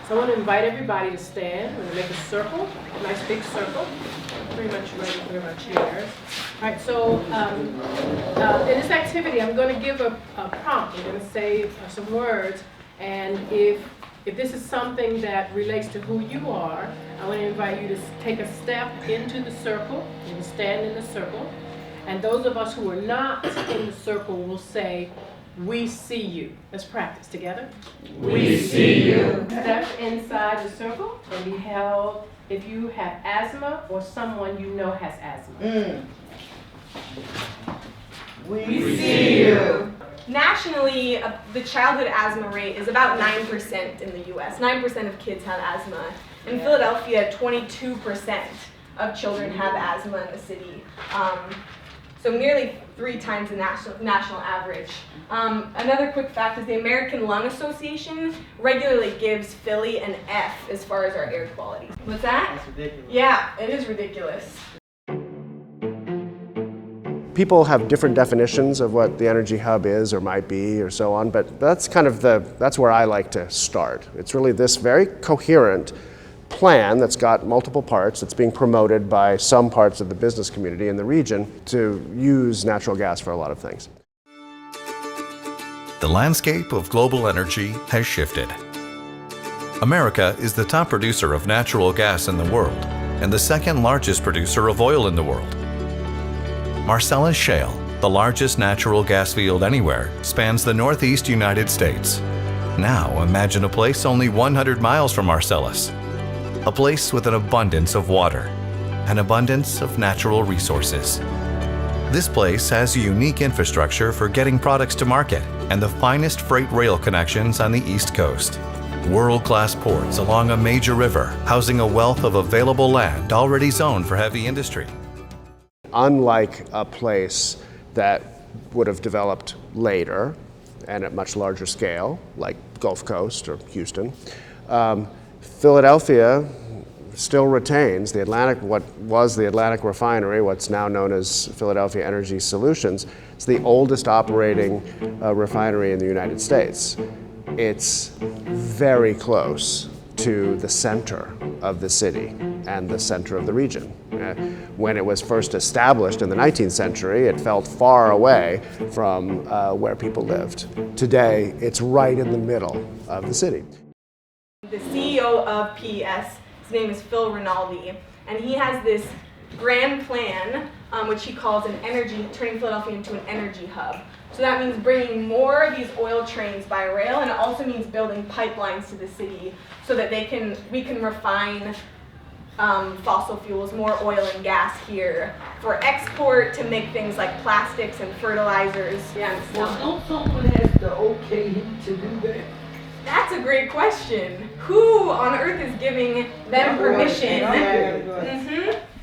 So I want to invite everybody to stand. We're going to make a circle, a nice big circle, pretty much ready for our chairs. All right, so in this activity, I'm going to give a prompt. I'm going to say some words, and if this is something that relates to who you are, I want to invite you to take a step into the circle. You can stand in the circle. And those of us who are not in the circle will say, "We see you." Let's practice together. We see you. Step inside the circle and be held if you have asthma or someone you know has asthma. We see you. Nationally, the childhood asthma rate is about 9% in the U.S. 9% of kids have asthma. In Philadelphia, 22% of children have asthma in the city. So nearly 3 times the national average. Another quick fact is the American Lung Association regularly gives Philly an F as far as our air quality. What's that? That's ridiculous. Yeah, it is ridiculous. People have different definitions of what the energy hub is or might be or so on, but that's kind of that's where I like to start. It's really this very coherent plan that's got multiple parts that's being promoted by some parts of the business community in the region to use natural gas for a lot of things. The landscape of global energy has shifted. America is the top producer of natural gas in the world and the second largest producer of oil in the world. Marcellus Shale, the largest natural gas field anywhere, spans the northeast United States. Now imagine a place only 100 miles from Marcellus. A place with an abundance of water, an abundance of natural resources. This place has a unique infrastructure for getting products to market and the finest freight rail connections on the East Coast. World-class ports along a major river, housing a wealth of available land already zoned for heavy industry. Unlike a place that would have developed later and at much larger scale, like Gulf Coast or Houston, Philadelphia still retains the Atlantic, what was the Atlantic refinery, what's now known as Philadelphia Energy Solutions. It's the oldest operating refinery in the United States. It's very close to the center of the city and the center of the region. When it was first established in the 19th century, it felt far away from where people lived. Today, it's right in the middle of the city. The CEO of PES, his name is Phil Rinaldi, and he has this grand plan, which he calls turning Philadelphia into an energy hub. So that means bringing more of these oil trains by rail, and it also means building pipelines to the city so that we can refine fossil fuels, more oil and gas here for export to make things like plastics and fertilizers. Yeah. Well, don't someone have to okay him to do that? That's a great question. Who on earth is giving them permission?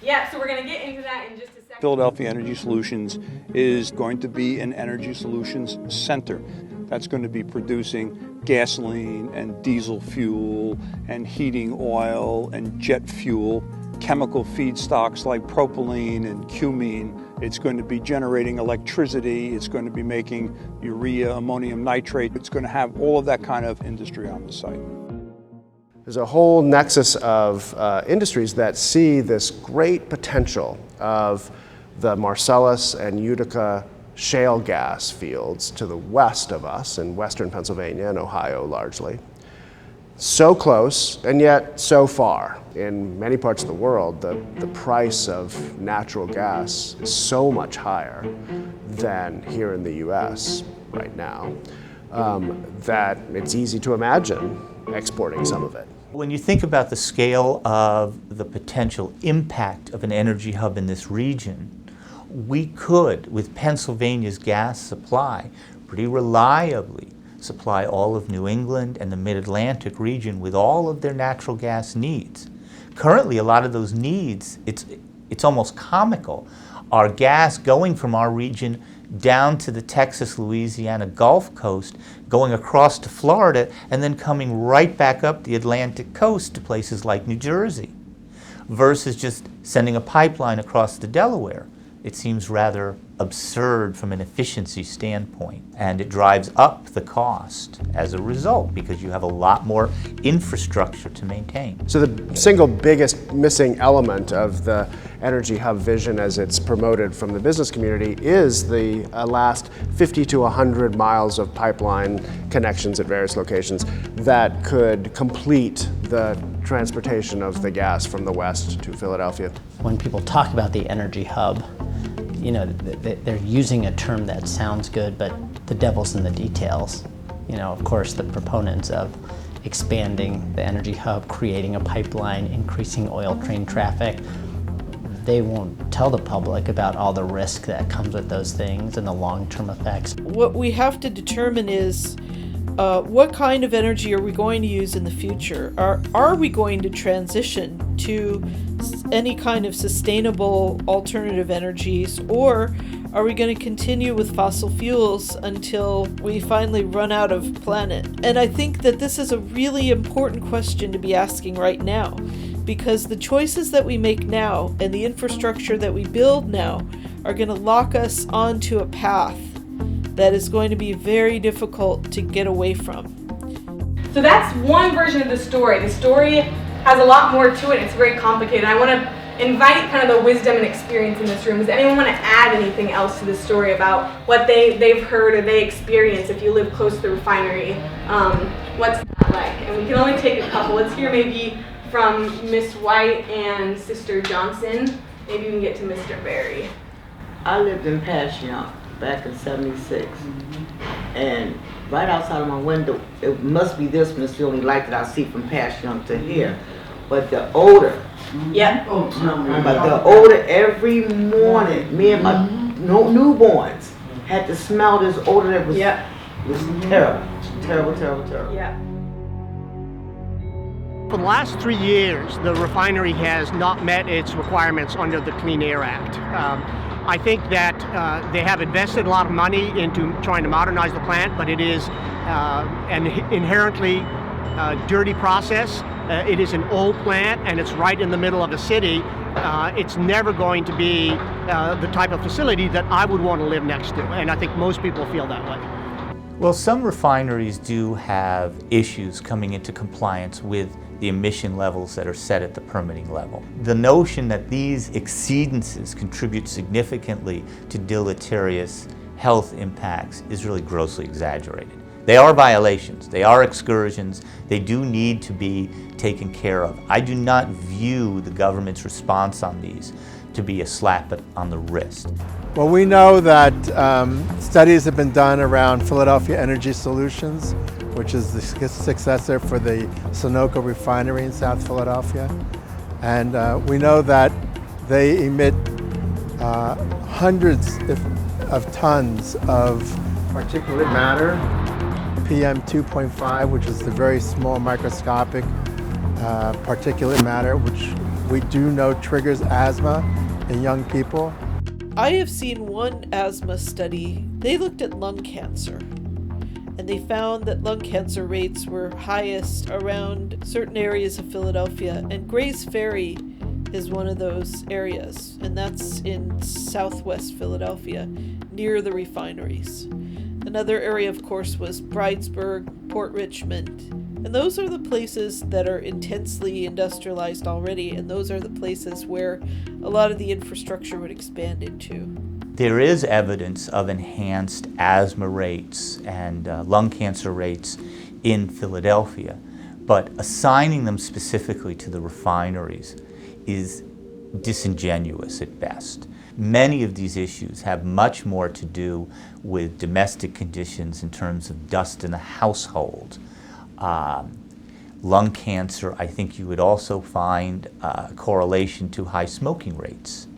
Yeah, so we're going to get into that in just a second. Philadelphia Energy Solutions is going to be an energy solutions center. That's going to be producing gasoline and diesel fuel and heating oil and jet fuel, chemical feedstocks like propylene and cumene. It's going to be generating electricity. It's going to be making urea, ammonium nitrate. It's going to have all of that kind of industry on the site. There's a whole nexus of industries that see this great potential of the Marcellus and Utica shale gas fields to the west of us in western Pennsylvania and Ohio largely. So close and yet so far. In many parts of the world, the price of natural gas is so much higher than here in the US right now that it's easy to imagine exporting some of it. When you think about the scale of the potential impact of an energy hub in this region, we could, with Pennsylvania's gas supply, pretty reliably supply all of New England and the Mid-Atlantic region with all of their natural gas needs. Currently, a lot of those needs, it's almost comical, are gas going from our region down to the Texas, Louisiana Gulf Coast, going across to Florida, and then coming right back up the Atlantic coast to places like New Jersey, versus just sending a pipeline across the Delaware. It seems rather absurd from an efficiency standpoint, and it drives up the cost as a result because you have a lot more infrastructure to maintain. So the single biggest missing element of the Energy Hub vision as it's promoted from the business community is the last 50 to 100 miles of pipeline connections at various locations that could complete the transportation of the gas from the west to Philadelphia. When people talk about the Energy Hub, you know, they're using a term that sounds good, but the devil's in the details. You know, of course, the proponents of expanding the Energy Hub, creating a pipeline, increasing oil train traffic, they won't tell the public about all the risk that comes with those things and the long-term effects. What we have to determine is what kind of energy are we going to use in the future? Are we going to transition to any kind of sustainable alternative energies, or are we going to continue with fossil fuels until we finally run out of planet? And I think that this is a really important question to be asking right now, because the choices that we make now and the infrastructure that we build now are going to lock us onto a path that is going to be very difficult to get away from. So that's one version of the story. The story has a lot more to it. It's very complicated. I want to invite kind of the wisdom and experience in this room. Does anyone want to add anything else to the story about what they've heard or they experience if you live close to the refinery? What's that like? And we can only take a couple. Let's hear maybe from Miss White and Sister Johnson. Maybe we can get to Mr. Berry. I lived in Passyunk back in '76, and right outside of my window, it must be this one, it's the only light that I see from Passyunk to here, but the odor, Yep. but the odor every morning, me and my newborns had to smell this odor that was, was terrible, terrible. Yeah. For the last 3 years, the refinery has not met its requirements under the Clean Air Act. I think that they have invested a lot of money into trying to modernize the plant, but it is an inherently dirty process. It is an old plant, and it's right in the middle of the city. It's never going to be the type of facility that I would want to live next to, and I think most people feel that way. Well, some refineries do have issues coming into compliance with the emission levels that are set at the permitting level. The notion that these exceedances contribute significantly to deleterious health impacts is really grossly exaggerated. They are violations, they are excursions, they do need to be taken care of. I do not view the government's response on these to be a slap on the wrist. Well, we know that studies have been done around Philadelphia Energy Solutions, which is the successor for the Sunoco refinery in South Philadelphia. And we know that they emit hundreds of tons of particulate matter, PM 2.5, which is the very small microscopic particulate matter, which we do know triggers asthma in young people. I have seen one asthma study. They looked at lung cancer, and they found that lung cancer rates were highest around certain areas of Philadelphia, and Gray's Ferry is one of those areas, and that's in southwest Philadelphia, near the refineries. Another area, of course, was Bridesburg, Port Richmond, and those are the places that are intensely industrialized already, and those are the places where a lot of the infrastructure would expand into. There is evidence of enhanced asthma rates and lung cancer rates in Philadelphia, but assigning them specifically to the refineries is disingenuous at best. Many of these issues have much more to do with domestic conditions in terms of dust in the household. Lung cancer, I think you would also find a correlation to high smoking rates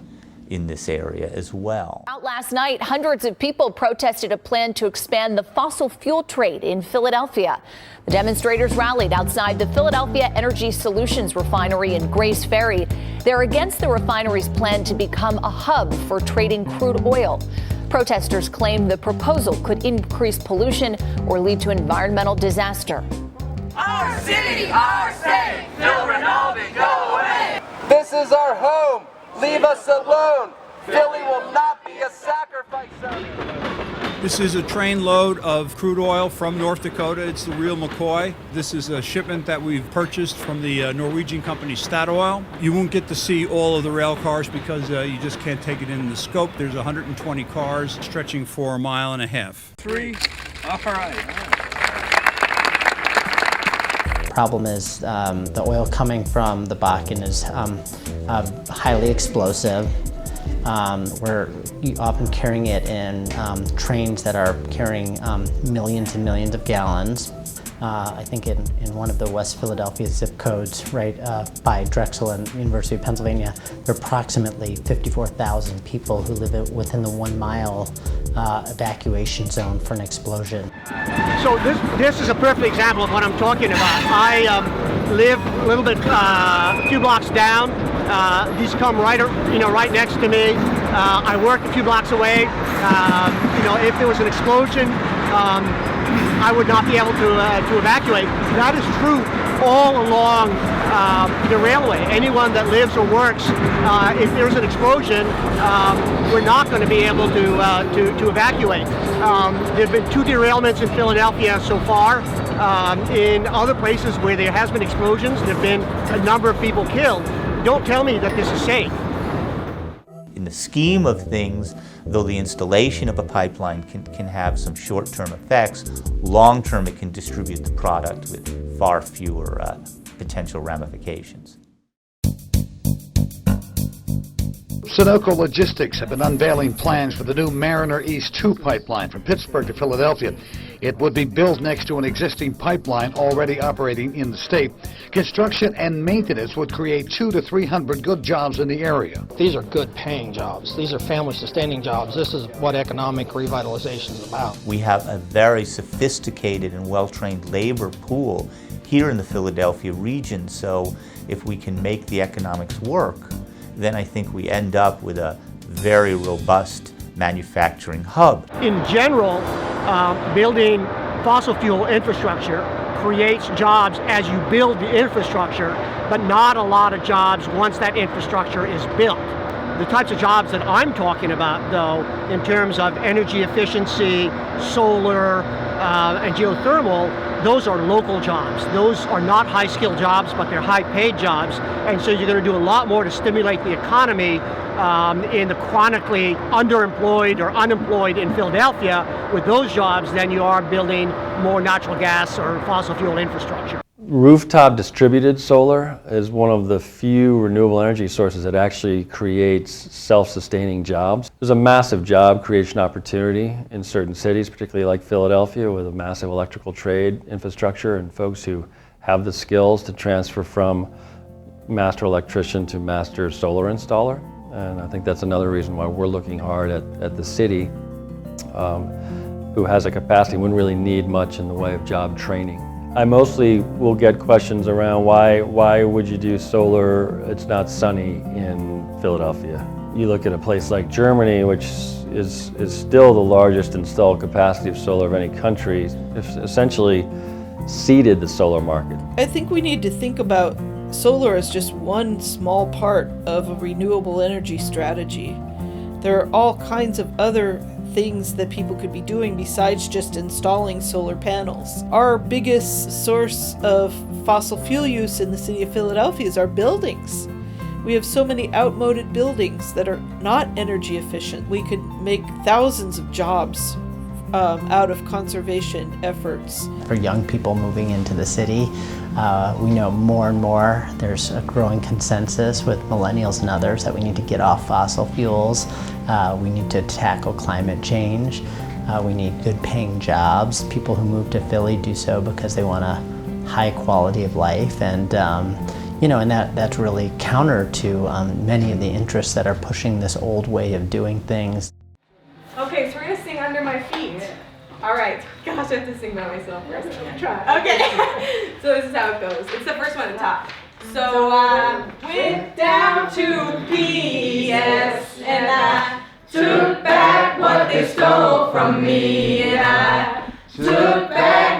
in this area as well. Out last night, hundreds of people protested a plan to expand the fossil fuel trade in Philadelphia. The demonstrators rallied outside the Philadelphia Energy Solutions refinery in Gray's Ferry. They're against the refinery's plan to become a hub for trading crude oil. Protesters claim the proposal could increase pollution or lead to environmental disaster. Our city, our state, Phil Rinaldi, go away! This is our home. Leave us alone. Philly will not be you sacrifice something. This is a train load of crude oil from North Dakota. It's the real McCoy. This is a shipment that we've purchased from the Norwegian company Statoil. You won't get to see all of the rail cars because you just can't take it in the scope. There's 120 cars stretching for 1.5 miles. 3. All right. Problem is the oil coming from the Bakken is highly explosive. We're often carrying it in trains that are carrying millions and millions of gallons. I think in one of the West Philadelphia zip codes, right by Drexel and University of Pennsylvania, there are approximately 54,000 people who live within the 1 mile evacuation zone for an explosion. So this is a perfect example of what I'm talking about. I live a little bit, a few blocks down. These come right next to me. I work a few blocks away. If there was an explosion, I would not be able to evacuate. That is true all along the railway. Anyone that lives or works, if there's an explosion, we're not going to be able to evacuate. There have been 2 derailments in Philadelphia so far. In other places where there has been explosions, there have been a number of people killed. Don't tell me that this is safe. In the scheme of things, though the installation of a pipeline can have some short-term effects, long-term it can distribute the product with far fewer potential ramifications. Sunoco Logistics have been unveiling plans for the new Mariner East 2 pipeline from Pittsburgh to Philadelphia. It would be built next to an existing pipeline already operating in the state. Construction and maintenance would create 200 to 300 good jobs in the area. These are good paying jobs. These are family sustaining jobs. This is what economic revitalization is about. We have a very sophisticated and well-trained labor pool here in the Philadelphia region, so if we can make the economics work, then I think we end up with a very robust manufacturing hub. In general, building fossil fuel infrastructure creates jobs as you build the infrastructure, but not a lot of jobs once that infrastructure is built. The types of jobs that I'm talking about, though, in terms of energy efficiency, solar, and geothermal, those are local jobs. Those are not high-skilled jobs, but they're high-paid jobs. And so you're going to do a lot more to stimulate the economy in the chronically underemployed or unemployed in Philadelphia with those jobs than you are building more natural gas or fossil fuel infrastructure. Rooftop distributed solar is one of the few renewable energy sources that actually creates self-sustaining jobs. There's a massive job creation opportunity in certain cities, particularly like Philadelphia, with a massive electrical trade infrastructure and folks who have the skills to transfer from master electrician to master solar installer. And I think that's another reason why we're looking hard at the city, who has a capacity, wouldn't really need much in the way of job training. I mostly will get questions around why would you do solar? It's not sunny in Philadelphia. You look at a place like Germany, which is still the largest installed capacity of solar of any country, it's essentially seeded the solar market. I think we need to think about solar as just one small part of a renewable energy strategy. There are all kinds of other things that people could be doing besides just installing solar panels. Our biggest source of fossil fuel use in the city of Philadelphia is our buildings. We have so many outmoded buildings that are not energy efficient. We could make thousands of jobs out of conservation efforts. For young people moving into the city, we know more and more there's a growing consensus with millennials and others that we need to get off fossil fuels. We need to tackle climate change. We need good paying jobs. People who move to Philly do so because they want a high quality of life, and and that's really counter to many of the interests that are pushing this old way of doing things. Okay, so we're gonna sing Under My Feet. All right. Gosh, I have to sing by myself first. Try. Okay. So this is how it goes. It's the first one at the top. So I went down to PS and I took back what they stole from me, and I took back